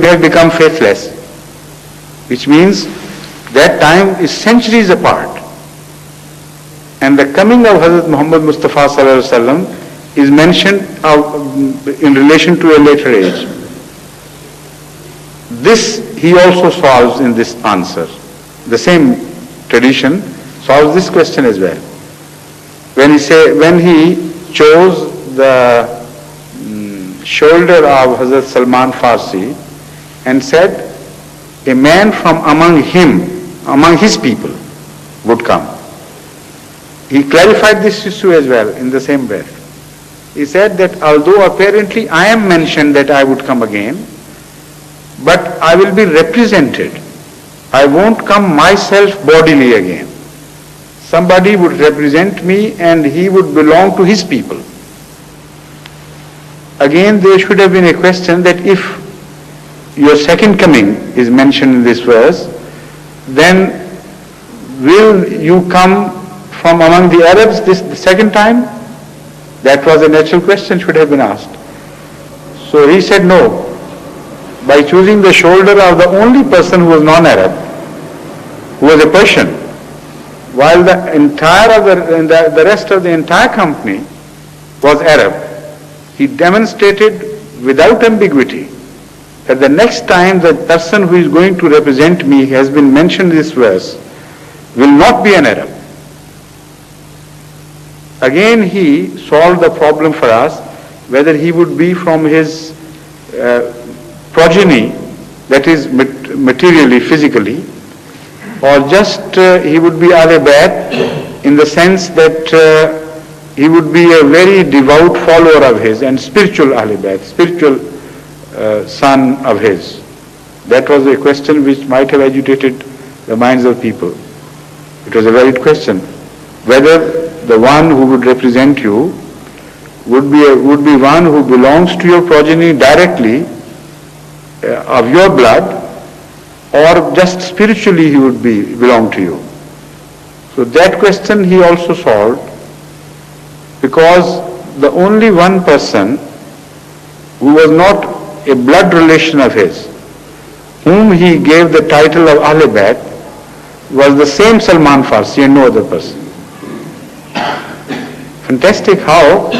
have become faithless, which means that time is centuries apart. And the coming of Hazrat Muhammad Mustafa sallallahu alaihi wasallam is mentioned in relation to a later age. This he also solves in this answer. The same tradition solves this question as well. When he chose the shoulder of Hazrat Salman Farsi and said, a man from among his people would come. He clarified this issue as well in the same breath. He said that although apparently I am mentioned that I would come again, but I will be represented. I won't come myself bodily again. Somebody would represent me and he would belong to his people. Again, there should have been a question that if your second coming is mentioned in this verse, then will you come from among the Arabs the second time? That was a natural question should have been asked. So he said no. By choosing the shoulder of the only person who was non-Arab, who was a Persian, while the rest of the entire company was Arab, he demonstrated without ambiguity that the next time the person who is going to represent me has been mentioned in this verse will not be an Arab. Again he solved the problem for us whether he would be from his progeny, that is materially, physically, or just he would be Ahl Bayt in the sense that he would be a very devout follower of his and spiritual Ahl Bayt, spiritual son of his. That was a question which might have agitated the minds of people. It was a valid question. Whether the one who would represent you would be one who belongs to your progeny directly, of your blood, or just spiritually he would belong to you. So that question he also solved, because the only one person who was not a blood relation of his, whom he gave the title of Ahl Bayt, was the same Salman Farsi and no other person. Fantastic how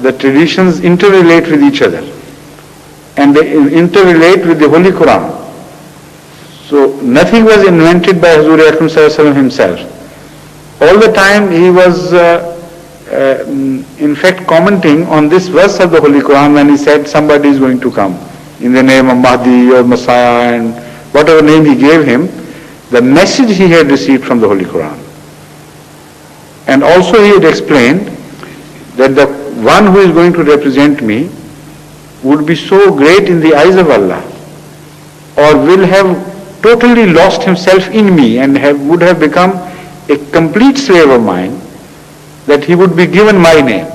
the traditions interrelate with each other, and they interrelate with the Holy Quran. So nothing was invented by Hazur Akram Sallallahu Alaihi Wasallam himself. All the time he was in fact commenting on this verse of the Holy Quran when he said somebody is going to come in the name of Mahdi or Messiah and whatever name he gave him, the message he had received from the Holy Quran. And also he had explained that the one who is going to represent me would be so great in the eyes of Allah, or will have totally lost himself in me and would have become a complete slave of mine, that he would be given my name.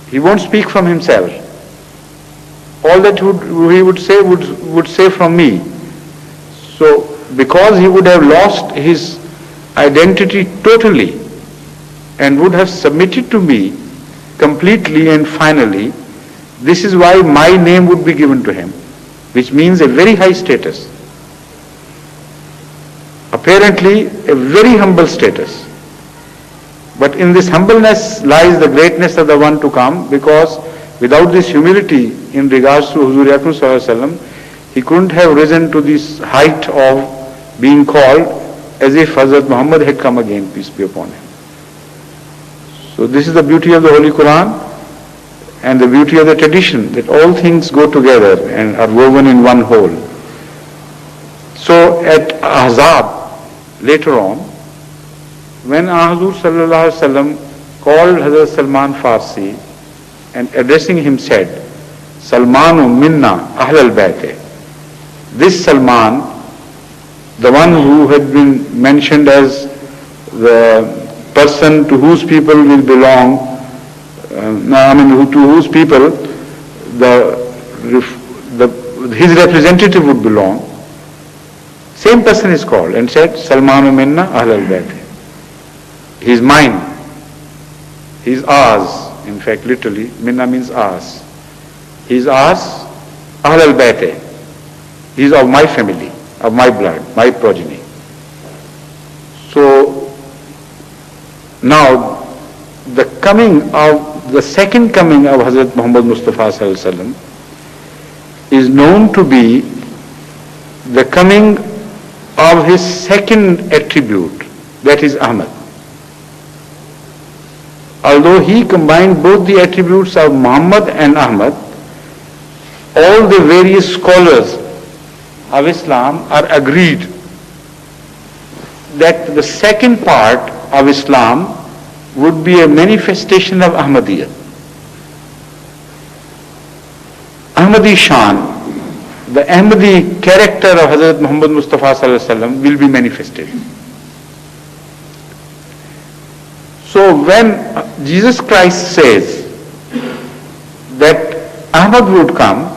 He won't speak from himself. All that he would say from me. So because he would have lost his identity totally and would have submitted to me completely and finally, this is why my name would be given to him, which means a very high status. Apparently a very humble status. But in this humbleness lies the greatness of the one to come, because without this humility in regards to Huzur Akram Sallallahu Alaihi Wasallam, he couldn't have risen to this height of being called as if Hazrat Muhammad had come again, peace be upon him. So this is the beauty of the Holy Quran and the beauty of the tradition, that all things go together and are woven in one whole. So at Ahzab, later on, when Hazur Sallallahu Alaihi Wasallam called Hazrat Salman Farsi and addressing him said, Salmanu minna ahlal bayt. This Salman, the one who had been mentioned as the person to whose people will belong, to whose people his representative would belong, same person is called and said, Salmanu minna ahlal bayt. He is mine. He is ours. In fact, literally, minna means ours. He is ours, Ahlul Bayt. He is of my family, of my blood, my progeny. So now the second coming of Hazrat Muhammad Mustafa Sallallahu Alaihi Wasallam is known to be the coming of his second attribute, that is Ahmad. Although he combined both the attributes of Muhammad and Ahmad, all the various scholars of Islam are agreed that the second part of Islam would be a manifestation of Ahmadiyya. Ahmadi Shan, the Ahmadi character of Hazrat Muhammad Mustafa Sallallahu Alaihi Wasallam will be manifested. So when Jesus Christ says that Ahmad would come,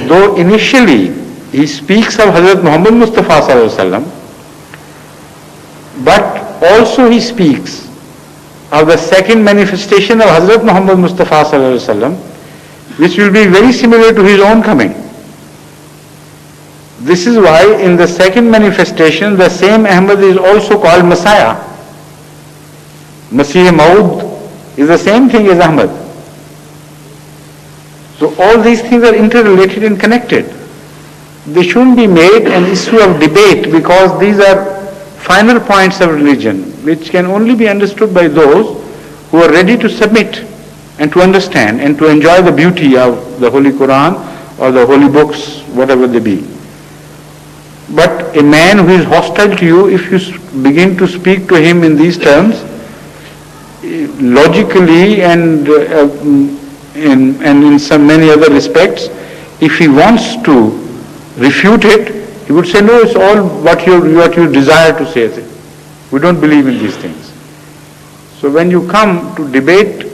though initially he speaks of Hazrat Muhammad Mustafa Sallallahu Alaihi Wasallam, but also he speaks of the second manifestation of Hazrat Muhammad Mustafa Sallallahu Alaihi Wasallam, which will be very similar to his own coming. This is why in the second manifestation the same Ahmad is also called Messiah. Masih Maud is the same thing as Ahmad. So all these things are interrelated and connected. They shouldn't be made an issue of debate, because these are final points of religion which can only be understood by those who are ready to submit and to understand and to enjoy the beauty of the Holy Quran or the holy books, whatever they be. But a man who is hostile to you, if you begin to speak to him in these terms, logically and in some many other respects, if he wants to refute it, he would say, no, it's all what you desire to say. We don't believe in these things. So when you come to debate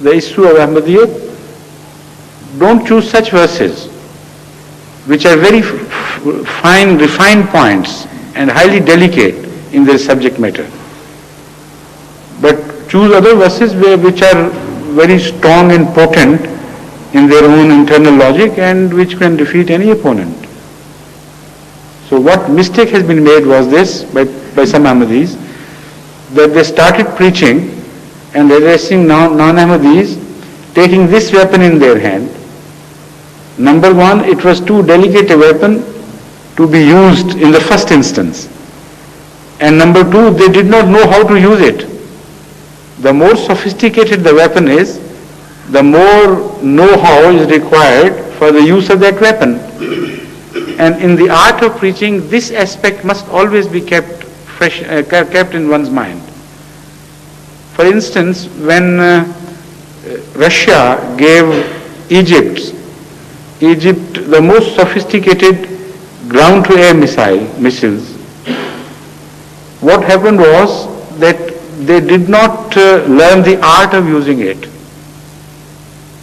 the issue of Ahmadiyya, don't choose such verses which are very fine, refined points and highly delicate in their subject matter. But choose other verses which are very strong and potent in their own internal logic and which can defeat any opponent. So what mistake has been made was this by some Ahmadis, that they started preaching and addressing non-Ahmadis, taking this weapon in their hand. Number one, it was too delicate a weapon to be used in the first instance. And number two, they did not know how to use it. The more sophisticated the weapon is, the more know-how is required for the use of that weapon. And in the art of preaching, this aspect must always be kept in one's mind. For instance, when Russia gave Egypt the most sophisticated ground-to-air missiles, what happened was that they did not learn the art of using it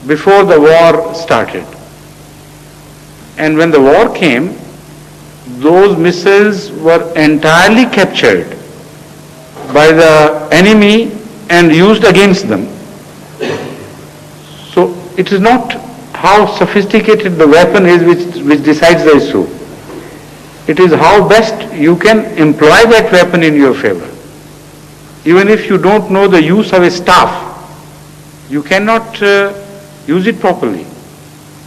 before the war started. And when the war came, those missiles were entirely captured by the enemy and used against them. So it is not how sophisticated the weapon is which decides the issue. It is how best you can employ that weapon in your favor. Even if you don't know the use of a staff, you cannot use it properly.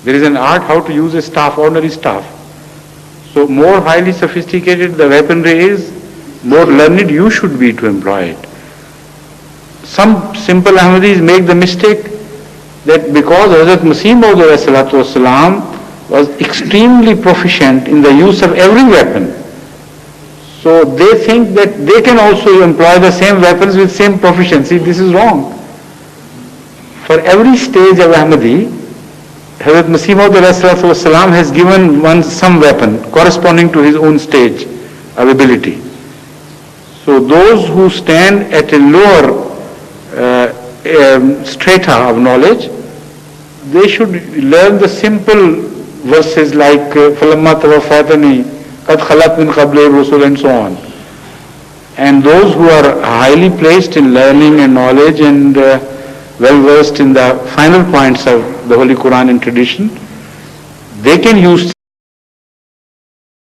There is an art how to use a staff, ordinary staff. So more highly sophisticated the weaponry is, more learned you should be to employ it. Some simple Ahmadis make the mistake that because Hazrat Masih Maud was extremely proficient in the use of every weapon, so they think that they can also employ the same weapons with same proficiency. This is wrong. For every stage of Ahmadi, Hazrat Masih Maud has given one some weapon corresponding to his own stage of ability. So those who stand at a lower strata of knowledge, they should learn the simple verses like فَلَمَّا تَوَفَّاتَنِي قَدْ خَلَتْ مِنْ قَبْلِ الرُّسُلِ and so on. And those who are highly placed in learning and knowledge and well versed in the final points of the Holy Quran and tradition, they can use